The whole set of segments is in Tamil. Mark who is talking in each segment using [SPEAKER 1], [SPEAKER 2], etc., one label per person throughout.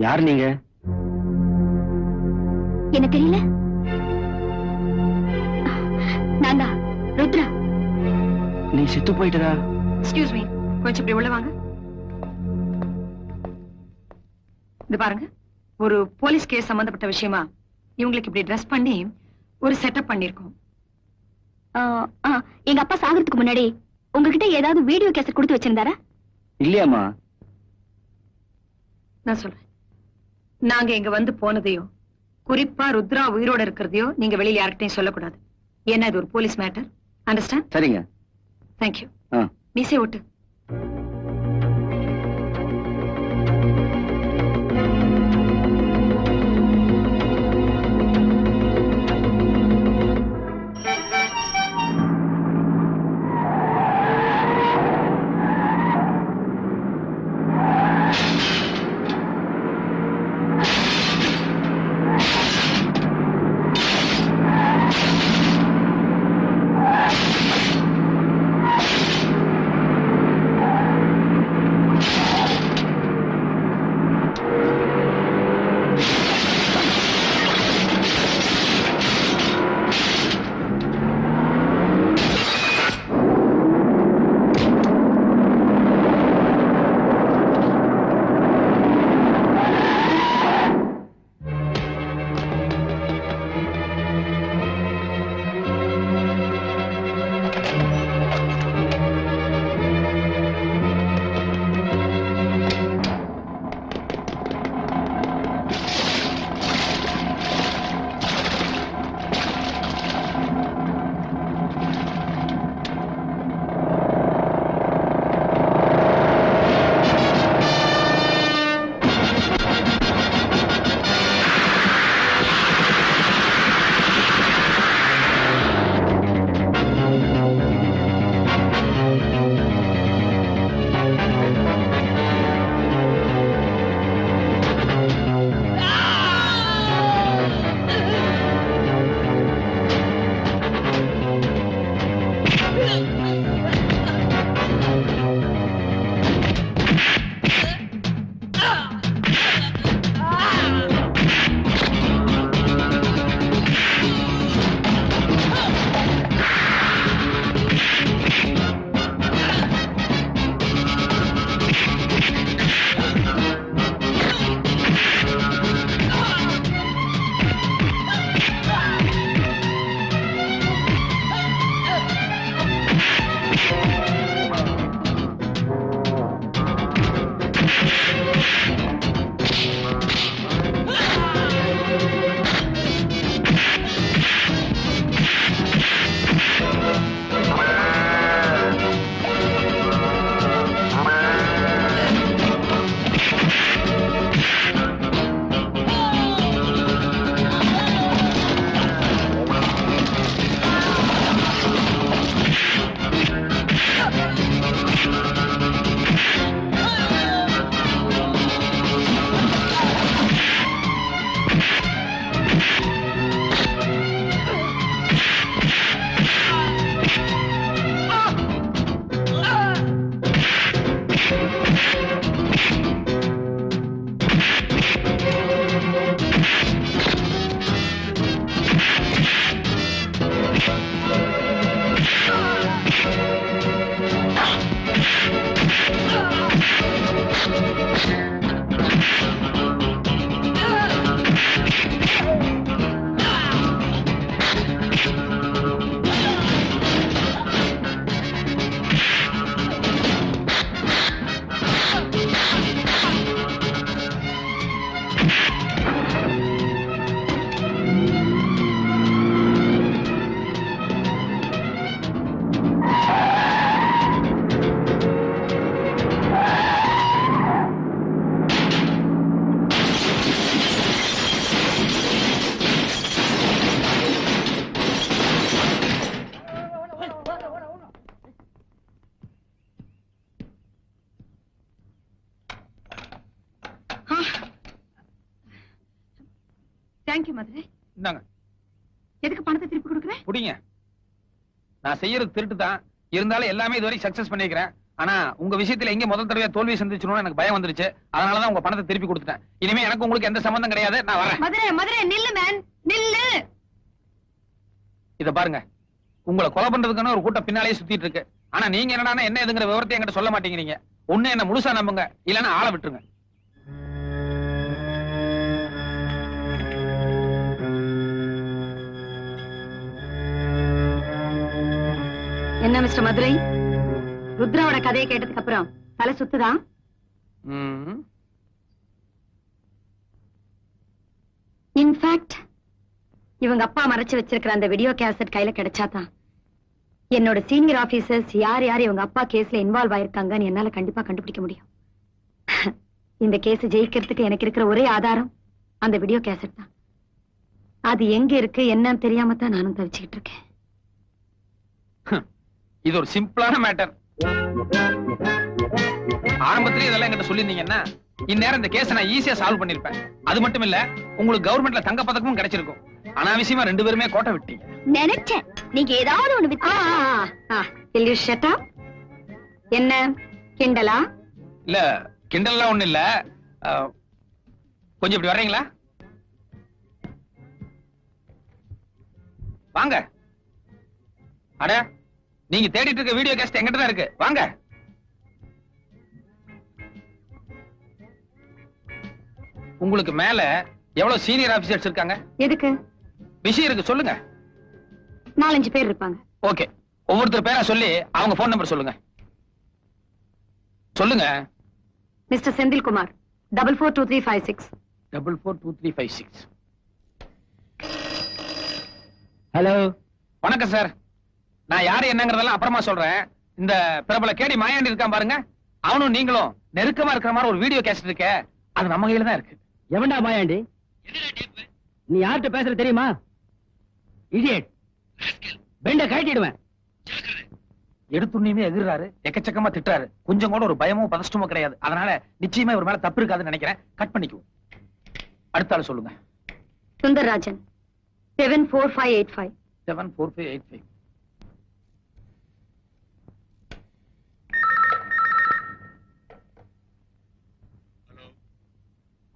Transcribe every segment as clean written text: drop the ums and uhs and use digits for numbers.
[SPEAKER 1] யார் நீங்க?
[SPEAKER 2] என்ன தெரியல? நான் தான் ருத்ரா.
[SPEAKER 1] நீ செத்து போயிட்டதா?
[SPEAKER 3] எக்ஸ்கியூஸ் மீ, கொஞ்சம் இப்படி உள்ள வாங்க. இது பாருங்க, ஒரு போலீஸ் கேஸ் சம்பந்தப்பட்ட விஷயமா இவங்களுக்கு இப்படி ட்ரெஸ் பண்ணி ஒரு செட்டப் பண்ணிருக்கோம்.
[SPEAKER 2] எங்க அப்பா சாகிறதுக்கு முன்னாடி உங்ககிட்ட ஏதாவது வீடியோ கேசட் கொடுத்து வச்சிருந்தாரா?
[SPEAKER 1] இல்லையாமா.
[SPEAKER 3] நான் சொல்றேன், நாங்க இங்க வந்து போனதையோ குறிப்பா ருத்ரா உயிரோட இருக்கிறதையோ நீங்க வெளியில யார்கிட்டையும் சொல்லக்கூடாது. ஏன்னா இது ஒரு போலீஸ் மேட்டர். அண்டர்ஸ்டாண்ட்?
[SPEAKER 1] சரிங்க.
[SPEAKER 3] தேங்க்யூ. மீசை ஓட்டு. தேங்க்யூ மதுரை.
[SPEAKER 4] இந்தாங்க.
[SPEAKER 3] எதுக்கு பணத்தை திருப்பி கொடுக்குறேன்?
[SPEAKER 4] புடிங்க. நான் செய்யறது திருட்டு தான், இருந்தாலும் எல்லாமே இதுவரை சக்சஸ் பண்ணிக்கிறேன். ஆனா உங்க விஷயத்துல எங்க முதல் தடவையா தோல்வி சந்திச்சிடணும்னு எனக்கு பயம் வந்துருச்சு. அதனாலதான் உங்க பணத்தை திருப்பி கொடுத்துட்டேன். இனிமே எனக்கு உங்களுக்கு எந்த சம்பந்தம் கிடையாது. நான் வரேன்.
[SPEAKER 3] மதுரை மதுரை நில்லு மேன் நில்லு.
[SPEAKER 4] இத பாருங்க, உங்களை கொலை பண்றதுக்கான ஒரு கூட்டம் பின்னாலேயே சுத்திட்டு இருக்கு. ஆனா நீங்க என்னடான்னா என்ன எதுங்கிற விவரத்தை என்கிட்ட சொல்ல மாட்டேங்கிறீங்க. ஒண்ணு என்ன முழுசா நம்புங்க, இல்லன்னா ஆளை விட்டுருங்க.
[SPEAKER 3] என்ன மிஸ்டர் மதுரை, ருத்ராவோட கதையை கேட்டதுக்கு அப்புறம் தலை சுத்துதா?
[SPEAKER 4] ம்.
[SPEAKER 3] இன்ஃபேக்ட் இவங்க அப்பா மறைச்சு வச்சிருக்கிற அந்த வீடியோ கேசட் கையில கிடைச்சாதான் என்னோட சீனியர் ஆபீசர்ஸ் யார் யார் இவங்க அப்பா கேஸ்ல இன்வால்வ் ஆயிருக்காங்கன்னு என்னால கண்டிப்பா கண்டுபிடிக்க முடியும். இந்த கேஸ் ஜெயிக்கிறதுக்கு எனக்கு இருக்கிற ஒரே ஆதாரம் அந்த வீடியோ கேசட் தான். அது எங்க இருக்கு என்னன்னு தெரியாம தான் நானும் தவிச்சுக்கிட்டு இருக்கேன்.
[SPEAKER 4] இது ஒரு சிம்பிளான மேட்டர். ஆரம்பத்திலே இதெல்லாம் என்கிட்ட சொல்லியிருந்தீங்கன்னா இந்நேரம் இந்த கேஸை நான் ஈஸியா சால்வ் பண்ணிருப்பேன். அது மட்டும் இல்ல, உங்களுக்கு கவர்மெண்ட்ல தங்க பதக்கமும் கிடைச்சிருக்கும். அனாவசியமா 2 பேருமே கோட்டை விட்டீங்க.
[SPEAKER 2] நினைச்சேன் நீங்க ஏதாவது ஒண்ணு
[SPEAKER 3] Will you shut up? என்ன கிண்டலா?
[SPEAKER 4] இல்ல கிண்டல்லாம் ஒண்ணு இல்ல. கொஞ்சம் இப்படி வர்றீங்களா? வாங்க. அட, நீங்க தேடிட்டு இருக்க வீடியோ கேஸ்ட் எங்கிட்ட தான் இருக்கு. வாங்க. உங்களுக்கு மேல எவ்வளவு சீனியர் ஆபீசர்ஸ் இருக்காங்க?
[SPEAKER 3] எதுக்கு?
[SPEAKER 4] விஷயம் இருக்கு, சொல்லுங்க.
[SPEAKER 3] 4-5 பேர் இருப்பாங்க.
[SPEAKER 4] ஓகே, ஒவ்வொருத்தர் பேரா சொல்லி அவங்க போன் நம்பர் சொல்லுங்க. சொல்லுங்க.
[SPEAKER 3] மிஸ்டர் செந்தில்குமார் 442356.
[SPEAKER 4] 442356.
[SPEAKER 1] ஹலோ,
[SPEAKER 4] வணக்கம் சார். நான் யாரு என்னங்கறதெல்லாம் அப்புறமா சொல்றேன். இந்த பிரபல கேடி மாயாண்டி இருக்கான் பாருங்க, அவனும் நீங்களும் நெருக்கமா இருக்கிற மாதிரி ஒரு வீடியோ கேசட் இருக்க. அது நம்ம கையில தான் இருக்கு.
[SPEAKER 1] எவன்டா மாயாண்டி? நீ யார்கிட்ட பேசுற தெரியுமா? இடியட், பெண்ட கட்டிடுவேன்.
[SPEAKER 4] எடுத்துன்னே எதிர்றாரு, எக்கச்சக்கமா திட்டுறாரு. கொஞ்சம் கூட ஒரு பயமோ பதஷ்டமோ கிடையாது. அதனால நிச்சயமா இவர் மேல தப்பு இருக்காதுன்னு நினைக்கிறேன். கட் பண்ணிக்குவோம். அடுத்த ஆளு சொல்லுங்க.
[SPEAKER 3] சுந்தரராஜன் 74585.
[SPEAKER 4] 74585.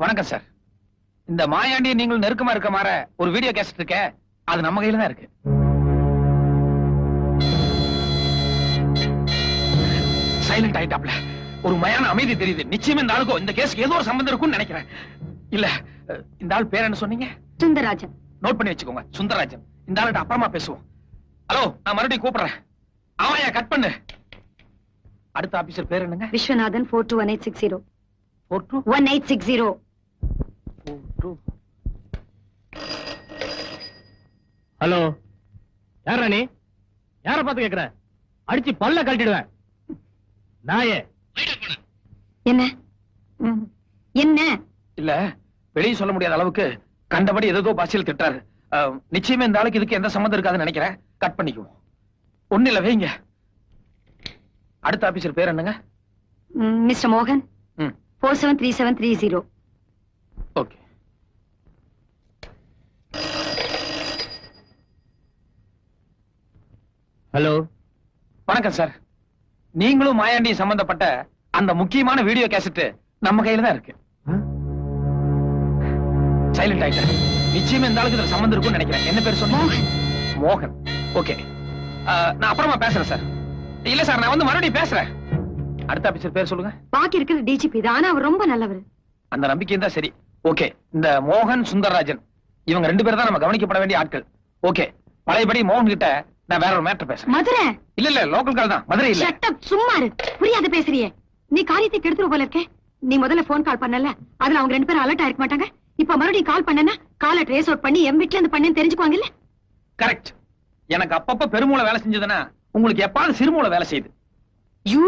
[SPEAKER 4] வணக்கம் சார். இந்த மாயாண்டி நீங்கள் நெருக்கமா இருக்க மாற ஒரு வீடியோ கேசட் இருக்க. அது நம்ம கையில தான் இருக்கு. சைலண்ட் ஆயிட்டாப்ல. ஒரு மயான அமைதி தெரியுது. நிச்சயமா இந்த ஆளுக்கும் இந்த கேஸ்க்கு ஏதோ ஒரு சம்பந்தம் இருக்கும்னு நினைக்கிறேன். இல்ல, இந்த ஆள் பேர் என்ன சொன்னீங்க?
[SPEAKER 3] சுந்தரராஜன்.
[SPEAKER 4] நோட் பண்ணி வச்சுக்கோங்க, சுந்தரராஜன். இந்த ஆள்கிட்ட அப்புறமா பேசுவோம். ஹலோ, நான் மறுபடியும் கூப்பிடுறேன். ஆமாயா, கட் பண்ணு. அடுத்த ஆபீசர் பேர் என்னங்க?
[SPEAKER 3] விஸ்வநாதன் 421860.
[SPEAKER 4] 42
[SPEAKER 3] 1860.
[SPEAKER 4] 42.
[SPEAKER 1] ஹலோ, யாரா நீ? யார பார்த்து கேக்குற? அடிச்சு பல்ல கழட்டிடுவேன். நாயே.
[SPEAKER 3] என்ன என்ன?
[SPEAKER 4] இல்ல, வெளியே சொல்ல முடியாத அளவுக்கு கண்டபடி ஏதோ பாசியில் திட்டாரு. நிச்சயமா இந்த ஆளுக்கு இதுக்கு எந்த சம்மந்தம் இருக்காதுன்னு நினைக்கிறேன். கட் பண்ணிக்குவோம். ஒண்ணு இல்ல, வைங்க. அடுத்த ஆபீசர் பேர் என்னங்க?
[SPEAKER 3] மிஸ்டர் மோகன் 473730.
[SPEAKER 4] ஓகே.
[SPEAKER 1] ஹலோ,
[SPEAKER 4] வணக்கம் சார். நீங்களும் மாயாண்டி சம்பந்தப்பட்ட அந்த முக்கியமான வீடியோ கேசட் நம்ம கையில தான் இருக்கு. சைலண்ட் ஆயிட்டேன். நிச்சயமா இந்த ஆளுக்கு இதுல சம்பந்தம் இருக்கும்னு நினைக்கிறேன். என்ன பேர் சொன்னீங்க? மோகன். ஓகே, நான் அப்புறமா பேசுறேன் சார். இல்ல சார், நான் வந்து மறுபடியும் பேசுறேன். அடுத்த ஆபீசர் பேர் சொல்லுங்க.
[SPEAKER 3] பாக்கி இருக்கிறது டிஜிபி தான். ஆனா அவர் ரொம்ப நல்லவர்.
[SPEAKER 4] அந்த நம்பிக்கை தான் சரி. ஓகே, இந்த மோகன் சுந்தரராஜன் இவங்க 2 பேரும் தான் நம்ம கவனிக்கப்பட வேண்டிய ஆட்கள். ஓகே, பழையபடி மோகன் கிட்ட நான் வேற ஒரு மேட்டர் பேசுறேன்.
[SPEAKER 3] மதுரை?
[SPEAKER 4] இல்ல, லோக்கல் கால் தான். மதுரை இல்ல.
[SPEAKER 3] ஷட் அப், சும்மா இரு. புரியாத பேசுறியே. நீ காரியத்தை கெடுத்துரு போல இருக்கே. நீ முதல்ல போன் கால் பண்ணல, அதுல அவங்க 2 பேரும் அலர்ட் ஆயிருக்க மாட்டாங்க. இப்ப மறுபடியும் கால் பண்ணனா காலை ட்ரேஸ் அவுட் பண்ணி எம் வீட்ல இருந்து பண்ணேன்னு தெரிஞ்சுக்குவாங்க இல்ல?
[SPEAKER 4] கரெக்ட். எனக்கு அப்பப்ப பெருமூளை வேலை செஞ்சதுன்னா உங்களுக்கு எப்பாவது சிறுமூளை வேலை செய்யுது.
[SPEAKER 2] யூ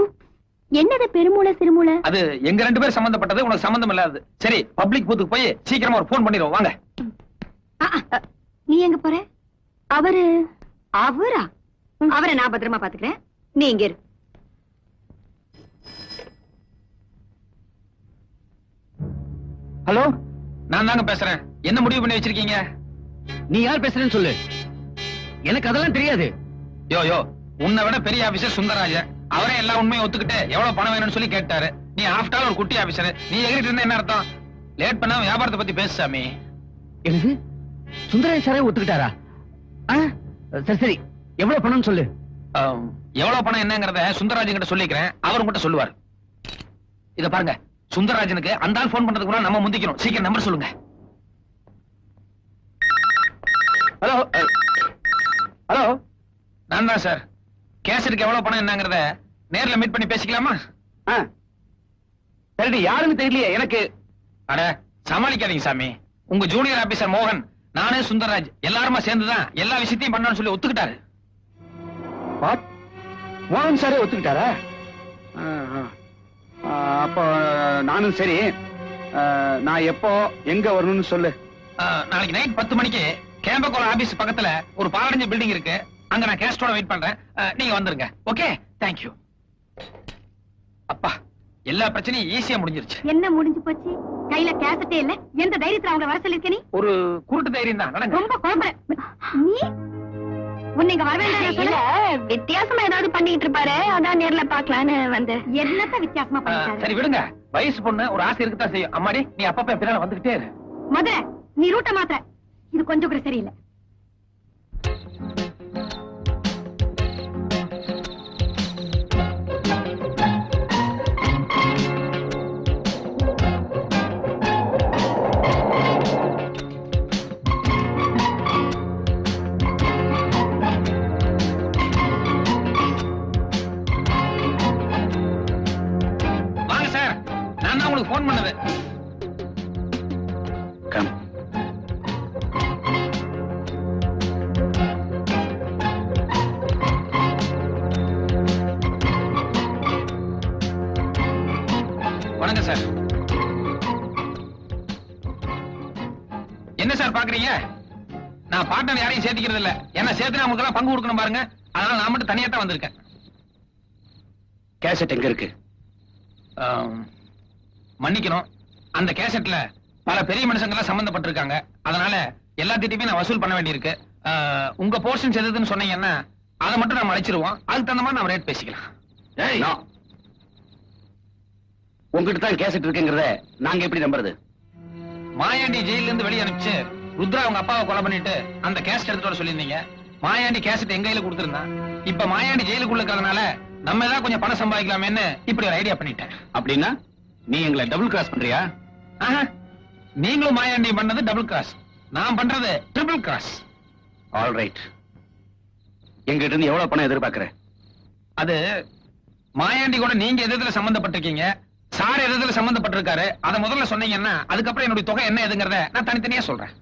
[SPEAKER 2] என்னது பெருமூளை சிறுமூளை?
[SPEAKER 4] அது எங்க 2 பேரும் சம்பந்தப்பட்டது, உனக்கு சம்பந்தம் இல்லாதது. சரி, பப்ளிக் பூத்துக்கு போய் சீக்கிரமா ஒரு போன் பண்ணிடுவோம். வாங்க.
[SPEAKER 3] நீ எங்க போற?
[SPEAKER 2] அவரு
[SPEAKER 3] அவரா? அவரை நான் பத்திரமா பாத்துக்கிறேன். நீ இங்க இரு.
[SPEAKER 4] ஹலோ, நான் தாங்க பேசுறேன். என்ன முடிவு பண்ணி வச்சிருக்கீங்க?
[SPEAKER 1] நீ யார் பேசுறேன்னு சொல்லு. எனக்கு அதெல்லாம் தெரியாது.
[SPEAKER 4] யோ, உன்னை விட பெரிய ஆபீசர் சுந்தரராஜன். அவரே எல்லா உண்மையும் ஒத்துக்கிட்டு எவ்வளவு பணம் வேணும்னு சொல்லி கேட்டாரு. நீ ஆஃப்டர் ஆல் ஒரு குட்டி ஆபீசர், நீ எகிரிட்டு இருந்தா என்ன அர்த்தம்? லேட் பண்ணாம வியாபாரத்தை பத்தி பேசு சாமி.
[SPEAKER 1] எனக்கு சுந்தரராஜ் சாரே ஒத்துக்கிட்டாரா? சரி சரி, எவ்வளவு பணம் சொல்லு.
[SPEAKER 4] எவ்வளவு பணம் என்னங்கறத சுந்தரராஜன் கிட்ட சொல்லிக்கிறேன், அவர் உங்ககிட்ட சொல்லுவார். இத பாருங்க, சுந்தரராஜனுக்கு அந்த ஆள் போன் பண்றதுக்கு முன்னாடி நம்ம முந்திக்கணும். சீக்கிரம் நம்பர் சொல்லுங்க.
[SPEAKER 1] ஹலோ ஹலோ,
[SPEAKER 4] நான் தான் சார். கேசட்டுக்கு எவ்வளவு பணம் என்னங்கறத நேர்ல மீட் பண்ணி பேசிக்கலாமா?
[SPEAKER 1] சரி, யாருன்னு தெரியலையே எனக்கு.
[SPEAKER 4] அட சமாளிக்காதீங்க சாமி. உங்க ஜூனியர் ஆபீசர் மோகன், நானே சுந்தரராஜ் எல்லாருமா சேர்ந்துதான் எல்லா விஷயத்தையும் பண்ணணும்னு சொல்லி ஒத்துக்கிட்டாரு.
[SPEAKER 1] வாட்? மோகன் சாரே ஒத்துக்கிட்டாரா? அப்போ நானும் சரி. நான் எப்போ எங்க வரணும்னு சொல்லு.
[SPEAKER 4] நாளைக்கு நைட் 10 மணிக்கு கேம்பகோல ஆபீஸ் பக்கத்துல ஒரு பாலடைஞ்ச பில்டிங் இருக்கு. அங்க நான் கேஸ்டோட வெயிட் பண்றேன். நீங்க வந்துருங்க. Okay, thank you. அப்பா, எல்லா பிரச்சனையும் ஈஸியா முடிஞ்சிருச்சு.
[SPEAKER 3] என்ன முடிஞ்சு போச்சு? கையில கேசட்டே இல்ல. எந்த தைரியத்துல அவங்க வர சொல்லிருக்க நீ?
[SPEAKER 4] ஒரு குருட்டு தைரியம் தான். நடங்க.
[SPEAKER 3] ரொம்ப கோபம். நீ உன்னை இங்க வர வேண்டாம். வித்தியாசமா ஏதாவது பண்ணிட்டு இருப்பாரு, அதான் நேர்ல பாக்கலான்னு வந்து. என்னத்த வித்தியாசமா பண்ணிட்டாரு?
[SPEAKER 4] சரி விடுங்க, வயசு பொண்ணு ஒரு ஆசை இருக்குதான் செய்யும். அம்மாடி, நீ அப்பப்ப பின்னால வந்துகிட்டே இரு.
[SPEAKER 3] முதல்ல நீ ரூட்ட மாத்திர. இது கொஞ்சம் கூட சரியில்லை.
[SPEAKER 4] வாங்க சார், நான் தான் உங்களுக்கு போன் பண்ணது.
[SPEAKER 1] கம்.
[SPEAKER 4] வணக்கம் சார். என்ன சார் பாக்குறீங்க? நான் பார்ட்னர் யாரையும் சேர்த்திக்கிறது இல்ல. என்ன சேர்த்து நமக்கு எல்லாம் பங்கு கொடுக்கணும் பாருங்க. அதனால நான் மட்டும் தனியா தான் வந்திருக்கேன்.
[SPEAKER 1] கேசட் எங்க இருக்கு?
[SPEAKER 4] மன்னிக்கணும், அந்த கேசட்ல பல பெரிய மனுஷங்க எல்லாம் சம்பந்தப்பட்டிருக்காங்க. அதனால எல்லாத்திட்டையுமே நான் வசூல் பண்ண வேண்டியிருக்கு. உங்க போர்ஷன் எதுன்னு சொன்னீங்கன்னா அதை மட்டும் நம்ம அழைச்சிருவோம். அதுக்கு தகுந்த மாதிரி நம்ம ரேட் பேசிக்கலாம்.
[SPEAKER 1] உங்ககிட்ட தான் கேசட் இருக்குங்கிறத நாங்க எப்படி நம்புறது?
[SPEAKER 4] மாயாண்டி ஜெயில இருந்து வெளியே அனுப்பிச்சு ருத்ரா அவங்க அப்பாவை கொலை பண்ணிட்டு அந்த கேசட் எடுத்துட்டு வர சொல்லியிருந்தீங்க. மாயாண்டி கேசட் எங்க கையில கொடுத்திருந்தான். இப்ப மாயாண்டி ஜெயிலுக்குள்ள இருக்கிறதுனால நம்ம ஏதாவது கொஞ்சம் பணம் சம்பாதிக்கலாமேன்னு இப்படி ஒரு ஐடியா பண்ணிட்டேன்.
[SPEAKER 1] அப்படின்னா நீ எங்களை டபுள் கிராஸ் பண்றியா?
[SPEAKER 4] நீங்களும் மாயாண்டி பண்ணது டபுள் கிராஸ், நான் பண்றது ட்ரிபிள் கிராஸ்.
[SPEAKER 1] All right. எங்கிட்ட இருந்து எவ்வளவு பணம் எதிர்பார்க்கிற?
[SPEAKER 4] அது மாயாண்டி கூட நீங்க எதுல சம்பந்தப்பட்டிருக்கீங்க, சார் எதுல சம்பந்தப்பட்டிருக்காரு, அதை முதல்ல சொன்னீங்கன்னா அதுக்கப்புறம் என்னுடைய தொகை என்ன எதுங்கிறத நான் தனித்தனியா சொல்றேன்.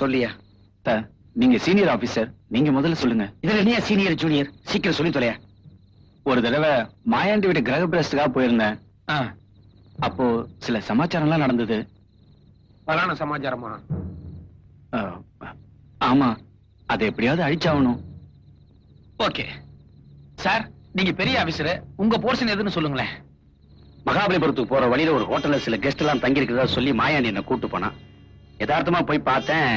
[SPEAKER 1] சொல்லியா? நீங்க சீனியர் ஆபீசர், நீங்க முதல்ல சொல்லுங்க. இதுல நீ சீனியர் ஜூனியர், சீக்கிரம் சொல்லி தொலையா. ஒரு தடவை மாயாண்டி வீட்டு கிரக பிரவேசத்துக்காக போயிருந்தேன். அப்போ சில சமாச்சாரம்லாம் நடந்தது.
[SPEAKER 4] பலான சமாச்சாரமா?
[SPEAKER 1] ஆமா, அதை எப்படியாவது அழிச்சாகணும்.
[SPEAKER 4] ஓகே சார், நீங்க பெரிய ஆபீசர், உங்க போர்ஷன் எதுன்னு சொல்லுங்களேன்.
[SPEAKER 1] மகாபலிபுரத்துக்கு போற வழியில ஒரு ஹோட்டல்ல சில கெஸ்ட் எல்லாம் தங்கி இருக்கிறதா சொல்லி மாயாண்டி என்ன கூட்டு போனா. யதார்த்தமா போய் பார்த்தேன்,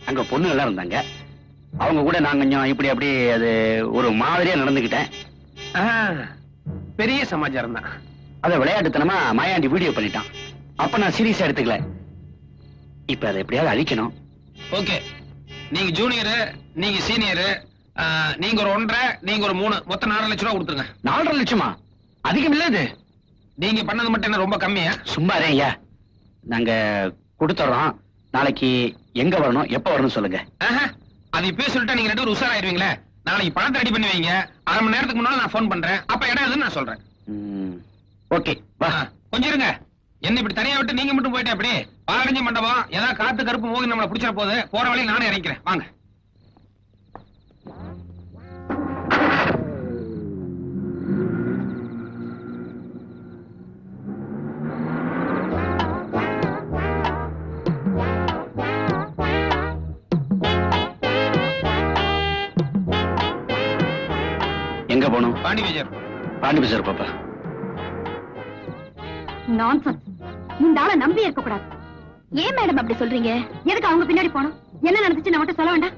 [SPEAKER 1] அங்க பொண்ணு எல்லாம் இருந்தாங்க. அவங்க கூட நான் கொஞ்சம் இப்படி அப்படி அது ஒரு மாதிரியா நடந்துகிட்டேன்.
[SPEAKER 4] பெரிய சமாச்சாரம் தான்.
[SPEAKER 1] அத விளையாட்டுத்தனமா மாயாண்டி வீடியோ பண்ணிட்டான். அப்ப நான் சீரியஸா எடுத்துக்கல. இப்ப அதை எப்படியாவது அழிக்கணும்.
[SPEAKER 4] ஓகே, நீங்க ஜூனியர், நீங்க சீனியர், நீங்க ஒரு 1.5, நீங்க ஒரு 3, மொத்தம் 4 லட்சம் ரூபாய் கொடுத்துருங்க.
[SPEAKER 1] 4.5 லட்சமா? அதிகம் இல்ல இது?
[SPEAKER 4] நீங்க பண்ணது மட்டும் என்ன ரொம்ப கம்மியா?
[SPEAKER 1] சும்மா ஐயா, நாங்க கொடுத்துறோம். நாளைக்கு எங்க வரணும், எப்ப வரணும் சொல்லுங்க.
[SPEAKER 4] அது இப்பயே சொல்லிட்டா நீங்க 2 பேரும் உஷாராயிருவீங்களே. நாளைக்கு பணத்தை ரெடி பண்ணி வைங்க. 1/2 மணி நேரத்துக்கு முன்னால நான் போன் பண்றேன். அப்ப இடம் எதுன்னு நான் சொல்றேன்.
[SPEAKER 1] ஓகே, வா.
[SPEAKER 4] கொஞ்சம் இருங்க, என்ன இப்படி தனியா விட்டு நீங்க மட்டும் போயிட்டே அப்படி பாலடைஞ்ச மண்டபம் ஏதாவது காத்து கருப்பு மோகி நம்மளை பிடிச்சிட போகுது. போற வழியில் நானே இறக்கிறேன், வாங்க.
[SPEAKER 1] எங்க போகணும்?
[SPEAKER 4] பாண்டி விஜயர்.
[SPEAKER 1] பாண்டி பஜார் பாப்பா.
[SPEAKER 3] நான்சென்ஸ். இந்த ஆளை நம்பி இருக்க கூடாது.
[SPEAKER 2] ஏன் மேடம் அப்படி சொல்றீங்க?
[SPEAKER 3] எதுக்கு அவங்க பின்னாடி போனோம்? என்ன நடந்துச்சு நான் மட்டும் சொல்ல வேண்டாம்?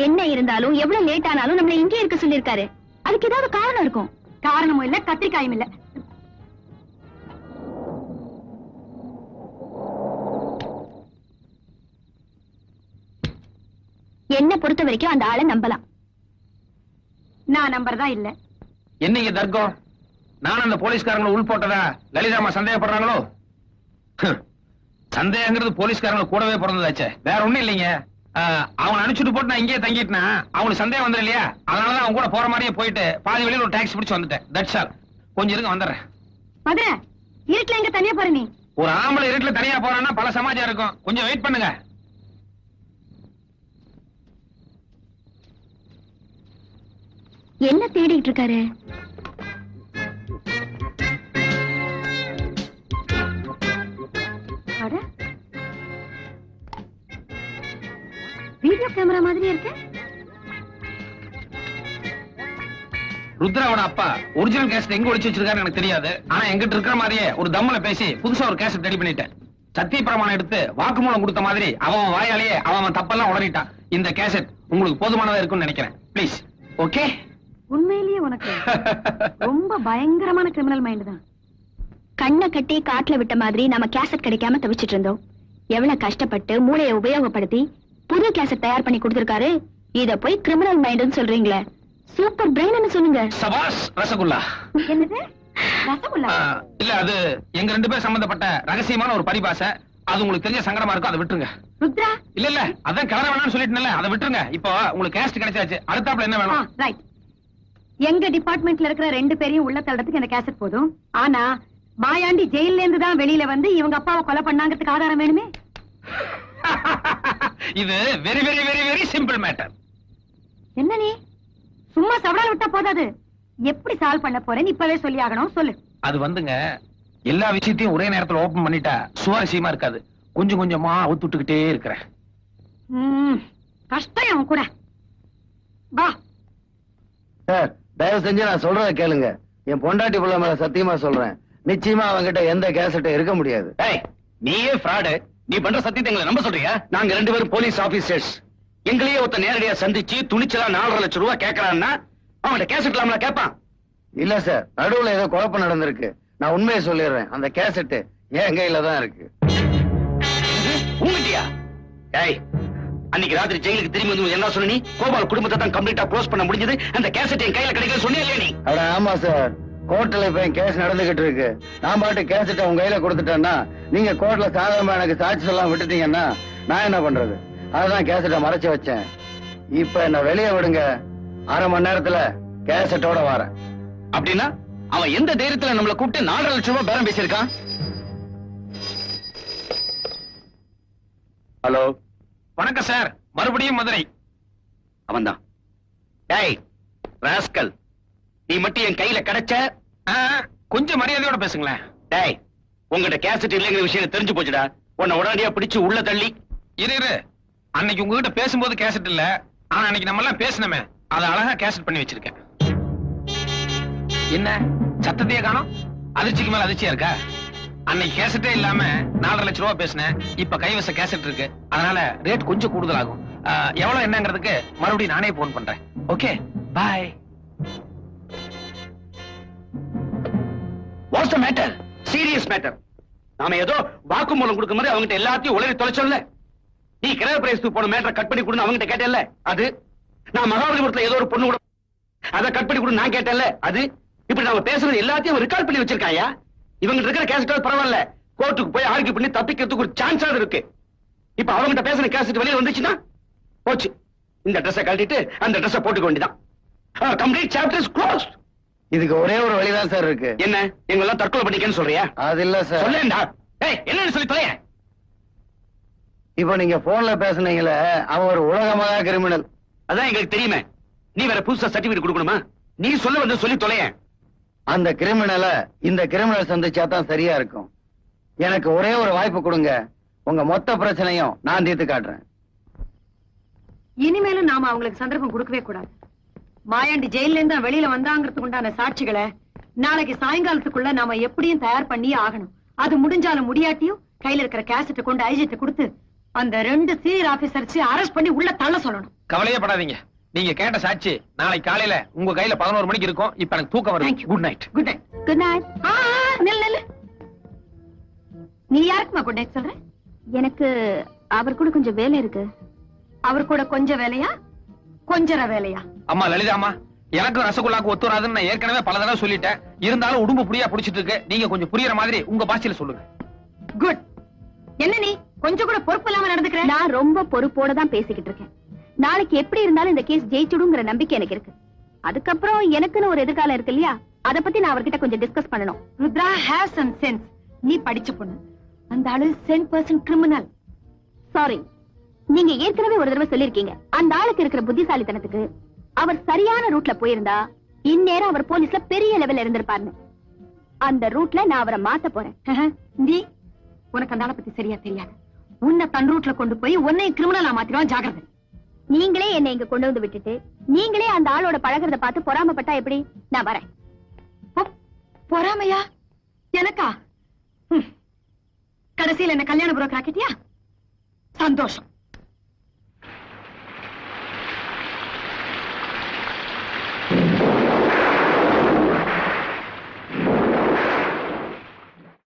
[SPEAKER 2] என்ன இருந்தாலும் எவ்வளவு லேட் ஆனாலும் நம்மள இங்கே இருக்க சொல்லிருக்காரு. அதுக்கு ஏதாவது காரணம் இருக்கும்.
[SPEAKER 3] காரணமும் இல்ல, கத்திரிக்காயும் இல்ல.
[SPEAKER 2] என்ன பொறுத்த வரைக்கும் அந்த ஆளை நம்பலாம்.
[SPEAKER 3] நான் நம்பறதா இல்ல.
[SPEAKER 4] என்னைக்கு தர்க்கம்? நான் அந்த போலீஸ்காரங்களை உள் போட்டதா லலிதாமா சந்தேகப்படுறாங்களோ? சந்தேகங்கிறது போலீஸ்காரங்க கூடவே பிறந்ததாச்சே, வேற ஒண்ணும் இல்லைங்க. அவனை அனுப்பிச்சுட்டு போட்டு நான் இங்கேயே தங்கிட்டேன்னா அவனுக்கு சந்தேகம் வந்துடும் இல்லையா? அதனாலதான் அவன் கூட போற மாதிரியே போயிட்டு பாதி வெளியில ஒரு டாக்ஸி பிடிச்சு வந்துட்டேன். That's all. கொஞ்சம் இருங்க, வந்துடுறேன்.
[SPEAKER 3] மதுரை, இருட்டுல எங்க தனியா போற நீ?
[SPEAKER 4] ஒரு ஆம்பளை இருட்டுல தனியா போறான்னா பல சமாஜம் இருக்கும். கொஞ்சம் வெயிட் பண்ணுங்க.
[SPEAKER 2] என்ன தேடிட்டு இருக்காரு?
[SPEAKER 3] வீடியோ கேமரா மாதிரி இருக்கு.
[SPEAKER 4] ருத்ராவோட அப்பா ஒரிஜினல் கேசட் எங்க ஒளிச்சு வச்சிருக்காரு எனக்கு தெரியாது. ஆனா எங்கிட்ட இருக்கிற மாதிரியே ஒரு தம்மல பேசி புதுசா ஒரு கேசட் ரெடி பண்ணிட்டேன். சத்திய பிரமாணம் எடுத்து வாக்குமூலம் கொடுத்த மாதிரி அவன் வாயாலேயே அவன் தப்பெல்லாம் உளறிட்டான். இந்த கேசட் உங்களுக்கு போதுமானதா இருக்கும்னு நினைக்கிறேன். ப்ளீஸ். ஓகே?
[SPEAKER 3] உண்மையிலேயே உனக்கு ரொம்ப பயங்கரமான கிரிமினல் மைண்ட் தான்.
[SPEAKER 2] கண்ணை கட்டி காட்டுல விட்ட மாதிரி நம்ம கேசட் கிடைக்காம தவிச்சிட்டு இருந்தோம். எவ்வளவு கஷ்டப்பட்டு மூளையை உபயோகப்படுத்தி புது கேசட் தயார் பண்ணி கொடுத்திருக்காரு. இத போய் கிரிமினல் மைண்ட்னு சொல்றீங்களே, சூப்பர் பிரெயின் சொல்லுங்க.
[SPEAKER 4] சபாஸ் ரசகுல்லா.
[SPEAKER 3] என்னது ரசகுல்லா?
[SPEAKER 4] இல்ல, அது எங்க 2 பேர் சம்பந்தப்பட்ட ரகசியமான ஒரு பரிபாஷை. அது உங்களுக்கு தெரிஞ்ச சங்கடமா இருக்கும், அதை விட்டுருங்க.
[SPEAKER 3] ருத்ரா,
[SPEAKER 4] இல்ல அதான் கிளற வேணாம்னு சொல்லிட்டேன்ல, அதை விட்டுருங்க. இப்போ உங்களுக்கு கேசட் கிடைச்சாச்சு, அடுத்தாப்புல என்ன வேணும்?
[SPEAKER 3] ரைட். எங்க டிபார்ட்மெண்ட்ல இருக்கிற 2 பேரையும் உள்ள தள்ளறதுக்கு இந்த கேசட் போதும். ஆனா மாயாண்டி ஜெயில இருந்து தான் வெளியில வந்து இவங்க அப்பாவை கொலை பண்ணாங்கிறதுக்கு ஆதாரம் வேணுமே.
[SPEAKER 4] இது very very very very simple matter.
[SPEAKER 3] என்ன நீ சும்மா சவடால் விட்டா போதாது, எப்படி சால்வ் பண்ண போறேன்னு இப்பவே சொல்லி ஆகணும். சொல்லு.
[SPEAKER 4] அது வந்துங்க, எல்லா விஷயத்தையும் ஒரே நேரத்துல ஓபன் பண்ணிட்டா சுவாரஸ்யமா இருக்காது. கொஞ்சம் கொஞ்சமா அவுத்துட்டுக்கிட்டே இருக்கிறேன்.
[SPEAKER 3] கஷ்டம் அவன் கூட. வா.
[SPEAKER 5] தயவு செஞ்சு நான் சொல்றத கேளுங்க. என் பொண்டாட்டி பிள்ளை மேல சத்தியமா சொல்றேன், நிச்சயமா அவங்கிட்ட எந்த கேசட்டும் இருக்க முடியாது.
[SPEAKER 1] நீயே ஃப்ராடு. நீ பண்ற சத்தியத்தை எங்களை நம்ப சொல்றியா? நாங்க 2 பேரும் போலீஸ் ஆபீசர்ஸ். எங்களையே ஒருத்த நேரடியா சந்திச்சு துணிச்சலா 4.5 லட்சம் ரூபாய் கேட்கறான்னா அவன்கிட்ட கேசட் இல்லாமல கேட்பான்.
[SPEAKER 5] இல்ல சார், நடுவுல ஏதோ குழப்பம் நடந்திருக்கு. நான் உண்மையை சொல்லிடுறேன், அந்த கேசட் என் கையில தான் இருக்கு.
[SPEAKER 1] உங்கட்டியா? அன்னைக்கு ராத்திரி ஜெயிலுக்கு திரும்பி வந்து என்ன சொன்ன நீ? கோபால் குடும்பத்தை தான் கம்ப்ளீட்டா க்ளோஸ் பண்ண முடிஞ்சது, அந்த கேசட் என் கையில கிடைக்கல சொன்னியா இல்லையா நீ?
[SPEAKER 5] அட ஆமா சார், கோர்ட்ல இப்ப என் கேஸ் நடந்துகிட்டு இருக்கு. நான் பாட்டு கேசட்டை உங்க கையில கொடுத்துட்டேன்னா, நீங்க கோர்ட்ல சாதாரணமா எனக்கு சாட்சி எல்லாம் விட்டுட்டீங்கன்னா நான் என்ன பண்றது? அதான் கேசட்டை மறைச்சு வச்சேன். இப்ப என்ன வெளியே விடுங்க, 1/2 மணி நேரத்துல கேசட்டோட வரேன்.
[SPEAKER 1] அப்படின்னா அவன் எந்த தைரியத்துல நம்மளை கூப்பிட்டு 4.5 லட்சம் ரூபாய் பேரம் பேசியிருக்கான்? ஹலோ,
[SPEAKER 4] வணக்கம் சார், மறுபடியும் மதுரை.
[SPEAKER 1] அவன்தான். டேய் ராஸ்கல், நீ மட்டும் என் கையில கிடைச்ச.
[SPEAKER 4] கொஞ்சம் மரியாதையோட பேசுங்களேன்.
[SPEAKER 1] டேய், உங்ககிட்ட கேசட் இல்லைங்கிற விஷயம் தெரிஞ்சு போச்சுடா. உன்னை உடனடியா பிடிச்சு உள்ள தள்ளி.
[SPEAKER 4] இரு, அன்னைக்கு உங்ககிட்ட பேசும்போது கேசட் இல்ல, ஆனா அன்னைக்கு நம்ம எல்லாம் பேசணுமே, அதை அழகா கேசட் பண்ணி வச்சிருக்கேன். என்ன சத்தத்தையே காணோம்? அதிர்ச்சிக்கு மேல அதிர்ச்சியா இருக்கா? அன்னைக்கு கேசட்டே இல்லாம 4.5 லட்சம் ரூபாய் பேசினேன். இப்ப கைவச கேசட் இருக்கு, அதனால ரேட் கொஞ்சம் கூடுதல் ஆகும். எவ்வளவு என்னங்கிறதுக்கு மறுபடியும் நானே போன் பண்றேன். Okay, bye.
[SPEAKER 1] What's the matter? Serious matter. நாம ஏதோ வாக்குமூலம் கொடுக்கும் மாதிரி அவங்ககிட்ட எல்லாத்தையும் உளறி தொலைச்சோம்ல. நீ கிரக பிரேசத்துக்கு போன மேட்டரை கட் பண்ணி கொடுன்னு அவங்ககிட்ட கேட்டேல்ல, அது. நான் மகாபலிபுரத்துல ஏதோ ஒரு பொண்ணு கூட அதை கட் பண்ணி கொடுன்னு நான் கேட்டேன்ல, அது. இப்படி நாம பேசுறது எல்லாத்தையும் ரெக்கார்ட் பண்ணி வச்சிருக்காயா? இவங்க இருக்கிற கேசட் பரவாயில்ல, கோர்ட்டுக்கு போய் ஆர்கியூ பண்ணி தப்பிக்கிறதுக்கு ஒரு சான்ஸ் இருக்கு. இப்ப அவங்ககிட்ட பேசுற கேசட் வெளியே வந்துச்சுன்னா போச்சு. இந்த ட்ரெஸ்ஸை கழட்டிட்டு அந்த ட்ரெஸ்ஸை போட்டுக்க வேண்டியதான். Complete chapter is closed.
[SPEAKER 5] இதுக்கு ஒரே ஒரு வழிதான் சார் இருக்கு.
[SPEAKER 1] என்ன, எங்க எல்லாம் தற்கொலை பண்ணிக்கன்னு சொல்றியா?
[SPEAKER 5] அது இல்ல சார்.
[SPEAKER 1] சொல்லேன்டா. ஏய், என்னன்னு சொல்லி தொலைய.
[SPEAKER 5] இப்ப நீங்க போன்ல பேசுனீங்களே, அவன் ஒரு உலகமாக கிரிமினல்.
[SPEAKER 1] அதான் எங்களுக்கு தெரியுமே. நீ வேற புதுசா சர்டிபிகேட் கொடுக்கணுமா? நீ சொல்ல வந்து சொல்லி தொலைய.
[SPEAKER 5] அந்த கிரிமினலை இந்த கிரிமினல் சந்திச்சா தான் சரியா இருக்கும். எனக்கு ஒரே ஒரு வாய்ப்பு கொடுங்க, உங்க மொத்த பிரச்சனையும் நான் தீர்த்து காட்டுறேன்.
[SPEAKER 3] இனிமேலும் நாம அவங்களுக்கு சந்தர்ப்பம் கொடுக்கவே கூடாது. மாயாண்டி ஜெயில இருந்து வெளியில வந்தாங்கிறதுக்கு உண்டான சாட்சிகளை நாளைக்கு சாயங்காலத்துக்குள்ள நாம எப்படியும் தயார் பண்ணியே ஆகணும். அது முடிஞ்சாலும் முடியாட்டியும் கையில இருக்கிற கேசட்டை கொண்டு ஐஜிட்ட கொடுத்து அந்த 2 சீனியர் ஆபீசர்ஸ் அரெஸ்ட் பண்ணி உள்ள தள்ள சொல்லணும்.
[SPEAKER 4] கவலையே படாதீங்க. நீங்க கேட்ட சாட்சி நாளைக்கு காலையில உங்க கையில 11 மணிக்கு இருக்கும். இப்ப எனக்கு தூக்கம்
[SPEAKER 3] Thank
[SPEAKER 4] வருது.
[SPEAKER 3] you.
[SPEAKER 4] Good night.
[SPEAKER 3] Good night.
[SPEAKER 2] Good night.
[SPEAKER 3] நில்லு. நீ யாருக்குமா குட் நைட் சொல்ற?
[SPEAKER 2] எனக்கு அவர் கூட கொஞ்சம் வேலை இருக்கு.
[SPEAKER 3] அவர் கூட கொஞ்சம் வேலையா கொஞ்சர வேலையா?
[SPEAKER 4] அம்மா லலிதாம்மா, எனக்கும் ரசகுல்லாக்கு ஒத்து வராதுன்னு நான் ஏற்கனவே பல தடவை சொல்லிட்டேன். இருந்தாலும் உடம்பு புரியா புடிச்சிட்டு இருக்கு. நீங்க கொஞ்சம் புரியுற மாதிரி உங்க பாஷையில சொல்லுங்க.
[SPEAKER 3] குட். என்ன நீ கொஞ்சம் கூட பொறுப்பு இல்லாம நடந்துக்கிற?
[SPEAKER 2] நான் ரொம்ப பொறுப்போட தான் பேசிக்கிட்டு இருக்கேன். நாளைக்கு எப்படி இருந்தாலும் இந்த கேஸ் ஜெயிச்சுடுங்கிற நம்பிக்கை எனக்கு இருக்கு. அதுக்கப்புறம் எனக்குன்னு ஒரு எதிர்காலம் இருக்கு இல்லையா, அத பத்தி நான் அவர்கிட்ட கொஞ்சம் டிஸ்கஸ் பண்ணணும்.
[SPEAKER 3] Rudra has some sense. நீ படிச்ச பொண்ணு. அந்த ஆளு 100% கிரிமினல்.
[SPEAKER 2] சாரி, நீங்க ஏற்கனவே ஒரு தடவை சொல்லிருக்கீங்க அந்த ஆளுக்கு இருக்கிற புத்திசாலித்தனத்துக்கு அவர் சரியான ரூட்ல போயிருந்தா இந்நேரம் அவர் போலீஸ்ல பெரிய லெவல்ல இருந்திருப்பாருன்னு. அந்த ரூட்ல நான் அவரை மாத்த போறேன்.
[SPEAKER 3] நீ உனக்கு அந்த ஆளை பத்தி சரியா தெரியாது. உன்னை தன் ரூட்ல கொண்டு போய் உன்னை கிரிமினலா மாத்திடுவான். ஜாகிரதை.
[SPEAKER 2] நீங்களே என்னை இங்க கொண்டு வந்து விட்டுட்டு நீங்களே அந்த ஆளோட பழகிறத பார்த்து பொறாமப்பட்டா எப்படி? நான் வரேன்.
[SPEAKER 3] பொறாமையா? எனக்கா? கடைசியில என்ன கல்யாண புரோக்கர் ஆக்கிட்டியா? சந்தோஷம்.